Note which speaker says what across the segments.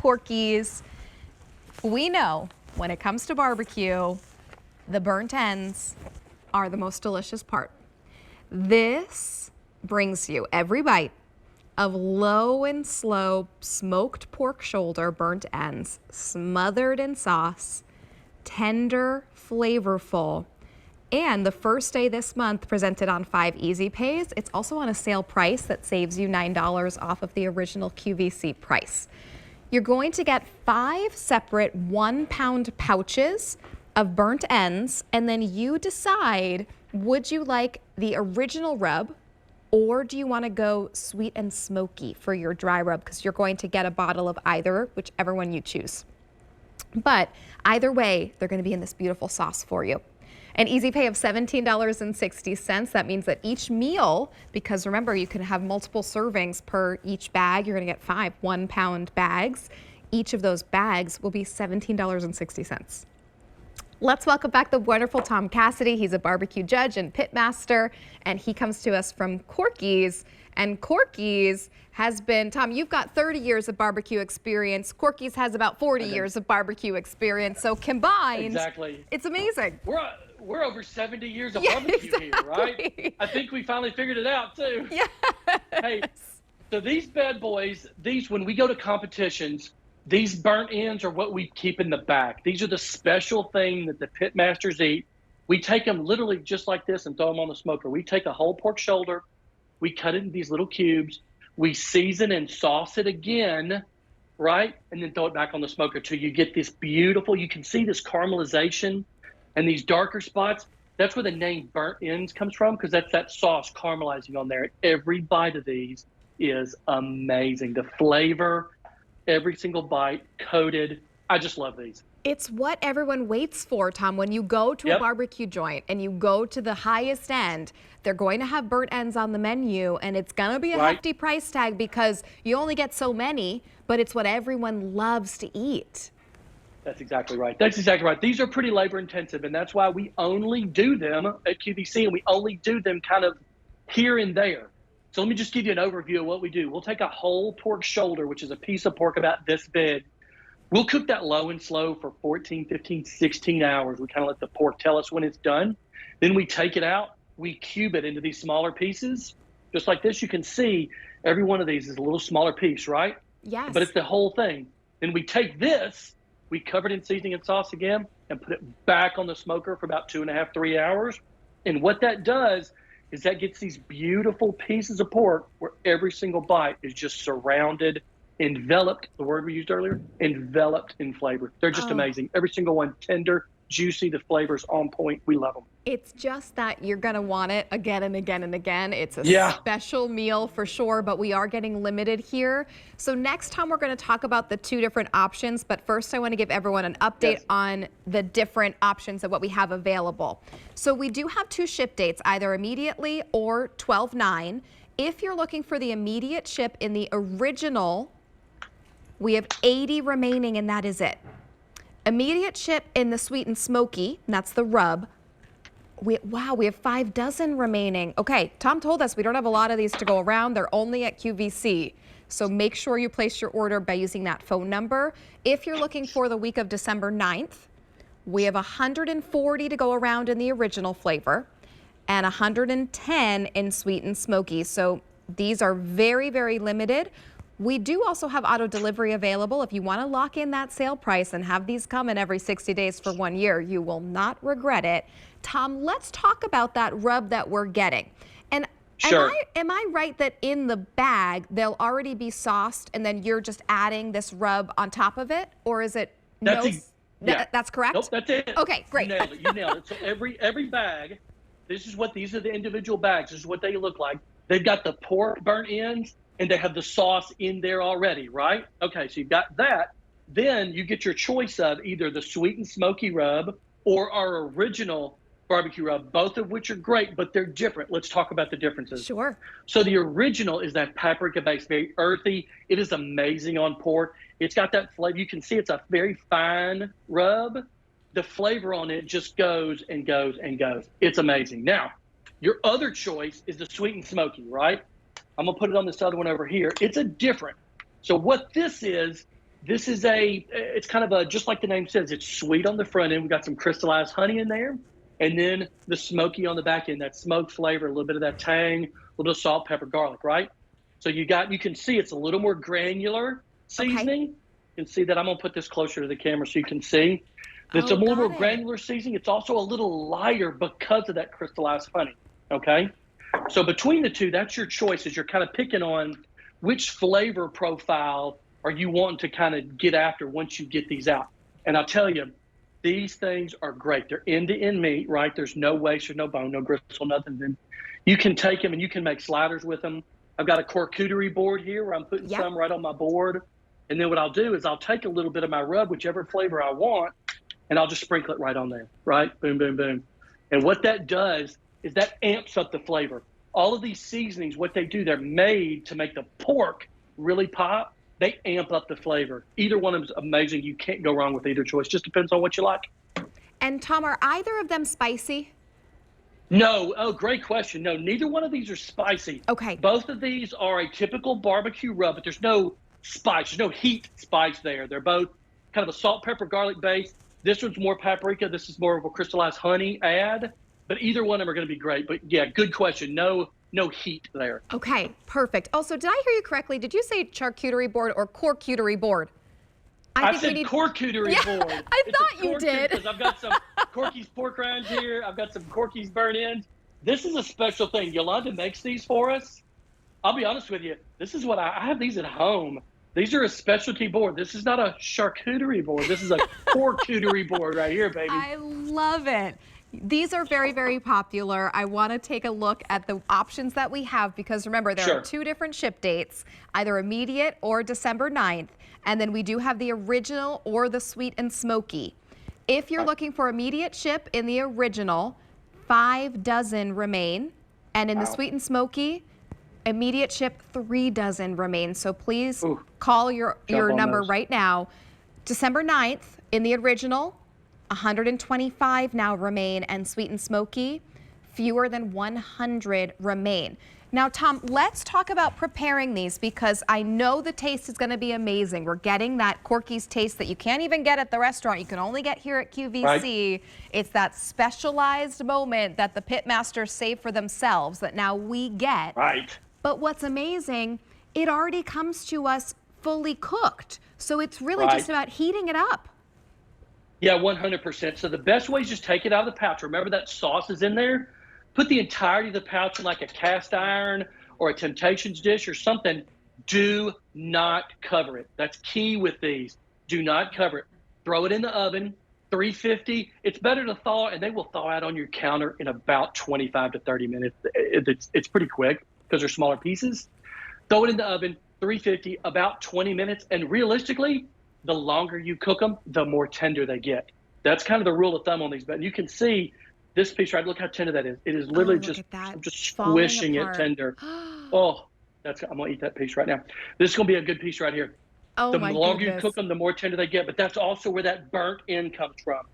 Speaker 1: Corky's. We know when it comes to barbecue, the burnt ends are the most delicious part. This brings you every bite of low and slow smoked pork shoulder burnt ends, smothered in sauce, tender, flavorful. And the first day this month presented on 5 Easy Pays. It's also on a sale price that saves you $9 off of the original QVC price. You're going to get 5 separate 1-pound pouches of burnt ends, and then you decide, would you like the original rub, or do you want to go sweet and smoky for your dry rub? Because you're going to get a bottle of either, whichever one you choose. But either way, they're going to be in this beautiful sauce for you. An easy pay of $17.60. That means that each meal, because remember, you can have multiple servings per each bag. You're going to get 5 1-pound bags. Each of those bags will be $17.60. Let's welcome back the wonderful Tom Cassidy. He's a barbecue judge and pit master, and he comes to us from Corky's. And Corky's has been, Tom, you've got 30 years of barbecue experience. Corky's has about 40 years of barbecue experience. So combined,
Speaker 2: exactly,
Speaker 1: it's amazing.
Speaker 2: We're over 70 years of barbecue
Speaker 1: exactly.
Speaker 2: here, right? I think we finally figured it out too.
Speaker 1: Yes.
Speaker 2: Hey, so these bad boys, when we go to competitions, these burnt ends are what we keep in the back. These are the special thing that the pit masters eat. We take them literally just like this and throw them on the smoker. We take a whole pork shoulder, we cut it in these little cubes, we season and sauce it again, right? And then throw it back on the smoker till you get this beautiful, you can see this caramelization and these darker spots. That's where the name burnt ends comes from, because that's that sauce caramelizing on there. Every bite of these is amazing. The flavor, every single bite, coated. I just love these.
Speaker 1: It's what everyone waits for, Tom. When you go to a barbecue joint and you go to the highest end, they're going to have burnt ends on the menu, and it's going to be a hefty price tag because you only get so many, but it's what everyone loves to eat.
Speaker 2: That's exactly right. That's exactly right. These are pretty labor intensive, and that's why we only do them at QVC, and we only do them kind of here and there. So let me just give you an overview of what we do. We'll take a whole pork shoulder, which is a piece of pork about this big. We'll cook that low and slow for 14, 15, 16 hours. We kind of let the pork tell us when it's done. Then we take it out. We cube it into these smaller pieces. Just like this, you can see every one of these is a little smaller piece, right?
Speaker 1: Yes.
Speaker 2: But it's the whole thing. Then we take this, we cover it in seasoning and sauce again, and put it back on the smoker for about 2.5, 3 hours. And what that does is that gets these beautiful pieces of pork where every single bite is just surrounded, enveloped, the word we used earlier, enveloped in flavor. They're just amazing. Every single one, tender, juicy, the flavor's on point. We love them.
Speaker 1: It's just that you're going to want it again and again and again. It's a special meal for sure, but we are getting limited here. So next time we're going to talk about the 2 different options, but first I want to give everyone an update on the different options of what we have available. So we do have 2 ship dates, either immediately or 12/9. If you're looking for the immediate ship in the original, we have 80 remaining, and that is it. Immediate ship in the sweet and smoky, and that's the rub. We have 5 dozen remaining. Okay, Tom told us we don't have a lot of these to go around. They're only at QVC. So make sure you place your order by using that phone number. If you're looking for the week of December 9th, we have 140 to go around in the original flavor and 110 in sweet and smoky. So these are very, very limited. We do also have auto delivery available. If you want to lock in that sale price and have these come in every 60 days for 1 year, you will not regret it. Tom, let's talk about that rub that we're getting. And am I right that in the bag, they'll already be sauced and then you're just adding this rub on top of it? Or is it that's correct?
Speaker 2: Nope, that's it.
Speaker 1: Okay, great.
Speaker 2: You nailed it. You nailed it. So every bag, these are the individual bags. This is what they look like. They've got the pork burnt ends, and they have the sauce in there already, right? Okay, so you've got that. Then you get your choice of either the sweet and smoky rub or our original barbecue rub, both of which are great, but they're different. Let's talk about the differences.
Speaker 1: Sure.
Speaker 2: So the original is that paprika base, very earthy. It is amazing on pork. It's got that flavor. You can see it's a very fine rub. The flavor on it just goes and goes and goes. It's amazing. Now, your other choice is the sweet and smoky, right? I'm gonna put it on this other one over here. It's a different. So what this is This is it's kind of just like the name says, it's sweet on the front end. We've got some crystallized honey in there. And then the smoky on the back end, that smoked flavor, a little bit of that tang, a little bit of salt, pepper, garlic, right? So you can see it's a little more granular seasoning.
Speaker 1: Okay.
Speaker 2: You can see that. I'm gonna put this closer to the camera so you can see. It's a more granular seasoning. It's also a little lighter because of that crystallized honey, okay? So between the two, that's your choice as you're kind of picking on which flavor profile are you wanting to kind of get after once you get these out. And I'll tell you, these things are great. They're end-to-end meat, right? There's no waste, there's no bone, no gristle, nothing. Then you can take them and you can make sliders with them. I've got a charcuterie board here where I'm putting some right on my board. And then what I'll do is I'll take a little bit of my rub, whichever flavor I want, and I'll just sprinkle it right on there, right? Boom, boom, boom. And what that does is that amps up the flavor. All of these seasonings, what they do, they're made to make the pork really pop. They amp up the flavor. Either one of them is amazing. You can't go wrong with either choice. Just depends on what you like.
Speaker 1: And Tom, are either of them spicy?
Speaker 2: No. Oh, great question. No, neither one of these are spicy.
Speaker 1: Okay.
Speaker 2: Both of these are a typical barbecue rub, but there's no spice. There's no heat spice there. They're both kind of a salt, pepper, garlic base. This one's more paprika. This is more of a crystallized honey add. But either one of them are going to be great. But yeah, good question. No heat there.
Speaker 1: Okay, perfect. Also, did I hear you correctly? Did you say charcuterie board or corcuterie board?
Speaker 2: I said charcuterie board.
Speaker 1: I thought you did.
Speaker 2: Because I've got some Corky's pork rinds here. I've got some Corky's burnt ends. This is a special thing. Yolanda makes these for us. I'll be honest with you. This is what I have these at home. These are a specialty board. This is not a charcuterie board. This is a charcuterie board right here, baby.
Speaker 1: I love it. These are very, very popular. I want to take a look at the options that we have because remember, there are two different ship dates, either immediate or December 9th. And then we do have the original or the sweet and smoky. If you're looking for immediate ship in the original, 5 dozen remain. And in the sweet and smoky, immediate ship, 3 dozen remain. So please call your number right now. December 9th in the original, 125 now remain, and sweet and smoky, fewer than 100 remain. Now, Tom, let's talk about preparing these because I know the taste is going to be amazing. We're getting that Corky's taste that you can't even get at the restaurant. You can only get here at QVC. Right. It's that specialized moment that the pitmasters save for themselves that now we get.
Speaker 2: Right.
Speaker 1: But what's amazing, it already comes to us fully cooked. So it's really just about heating it up.
Speaker 2: Yeah, 100%. So the best way is just take it out of the pouch. Remember that sauce is in there? Put the entirety of the pouch in like a cast iron or a Temptations dish or something. Do not cover it. That's key with these. Do not cover it. Throw it in the oven, 350. It's better to thaw, and they will thaw out on your counter in about 25 to 30 minutes. It's pretty quick because they're smaller pieces. Throw it in the oven, 350, about 20 minutes. And realistically, the longer you cook them, the more tender they get. That's kind of the rule of thumb on these. But you can see this piece, right? Look how tender that is. It is literally I'm just squishing it tender. Oh, I'm going to eat that piece right now. This is going to be a good piece right here.
Speaker 1: Oh,
Speaker 2: the longer you cook them, the more tender they get. But that's also where that burnt end comes from.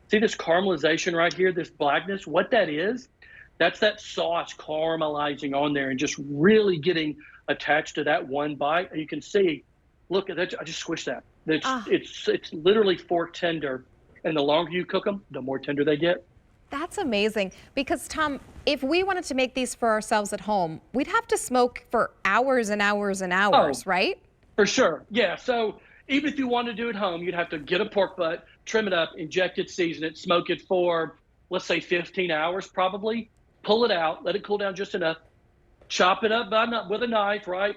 Speaker 2: See this caramelization right here, this blackness? What that is, that's that sauce caramelizing on there and just really getting attached to that one bite. And you can see, look at that. I just squished that. It's literally fork tender, and the longer you cook them, the more tender they get.
Speaker 1: That's amazing because, Tom, if we wanted to make these for ourselves at home, we'd have to smoke for hours and hours and hours, right?
Speaker 2: For sure, yeah. So even if you want to do it at home, you'd have to get a pork butt, trim it up, inject it, season it, smoke it for, let's say, 15 hours probably. Pull it out, let it cool down just enough, chop it up with a knife, right?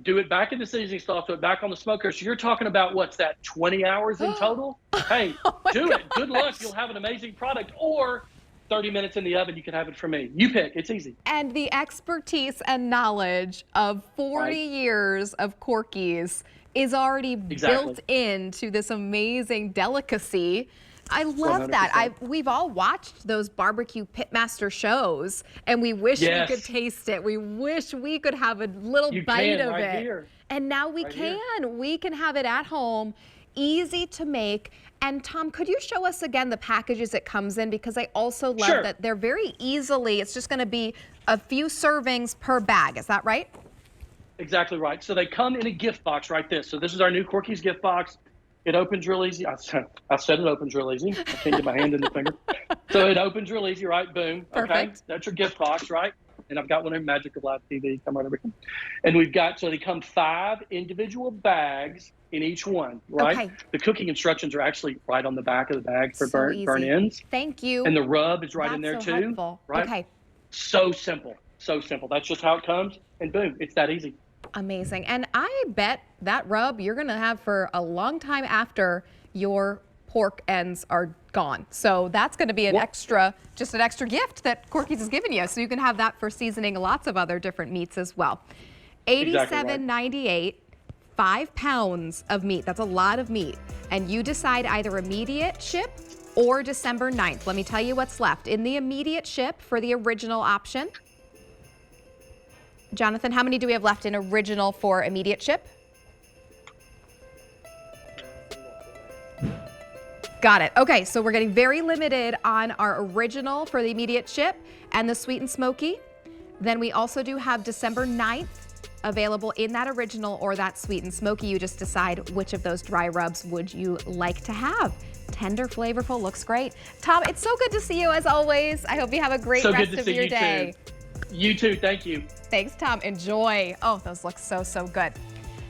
Speaker 2: Do it back in the seasoning sauce, put it back on the smoker. So you're talking about, what's that, 20 hours in total? Hey, do it. Good luck. You'll have an amazing product. Or 30 minutes in the oven, you can have it from me. You pick. It's easy.
Speaker 1: And the expertise and knowledge of 40 years of Corky's is already built into this amazing delicacy. I love
Speaker 2: 100%.
Speaker 1: that. We've all watched those barbecue pitmaster shows, and we wish we could taste it. We wish we could have a little bite of it.
Speaker 2: Here.
Speaker 1: And now we can. Here. We can have it at home, easy to make. And Tom, could you show us again the packages it comes in? Because I also love that they're very easily, it's just going to be a few servings per bag. Is that right?
Speaker 2: Exactly right. So they come in a gift box like this. So this is our new Corky's gift box. It opens real easy. I said it opens real easy. I can't get my hand in the finger. So it opens real easy, right? Boom. Okay.
Speaker 1: Perfect.
Speaker 2: That's your gift box, right? And I've got one in Magic of Live TV. Come right over here. And we've got, so they come 5 individual bags in each one, right?
Speaker 1: Okay.
Speaker 2: The cooking instructions are actually right on the back of the bag for
Speaker 1: So
Speaker 2: burn ends.
Speaker 1: Thank you.
Speaker 2: And the rub is right in there
Speaker 1: That's
Speaker 2: too.
Speaker 1: so helpful.
Speaker 2: Right?
Speaker 1: Okay.
Speaker 2: So simple. So simple. That's just how it comes. And boom, it's that easy.
Speaker 1: Amazing. And I bet that rub you're going to have for a long time after your pork ends are gone. So that's going to be an extra gift that Corky's has given you. So you can have that for seasoning lots of other different meats as well. $87.98, 5 pounds of meat. That's a lot of meat. And you decide either immediate ship or December 9th. Let me tell you what's left. In the immediate ship for the original option, Jonathan, how many do we have left in original for immediate ship? Got it. Okay, so we're getting very limited on our original for the immediate ship and the sweet and smoky. Then we also do have December 9th available in that original or that sweet and smoky. You just decide which of those dry rubs would you like to have. Tender, flavorful, looks great. Tom, it's so good to see you as always. I hope you have a great rest of your day.
Speaker 2: You too. Thank you.
Speaker 1: Thanks, Tom. Enjoy. Oh, those look so, so good.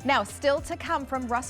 Speaker 1: Now, still to come from Russ.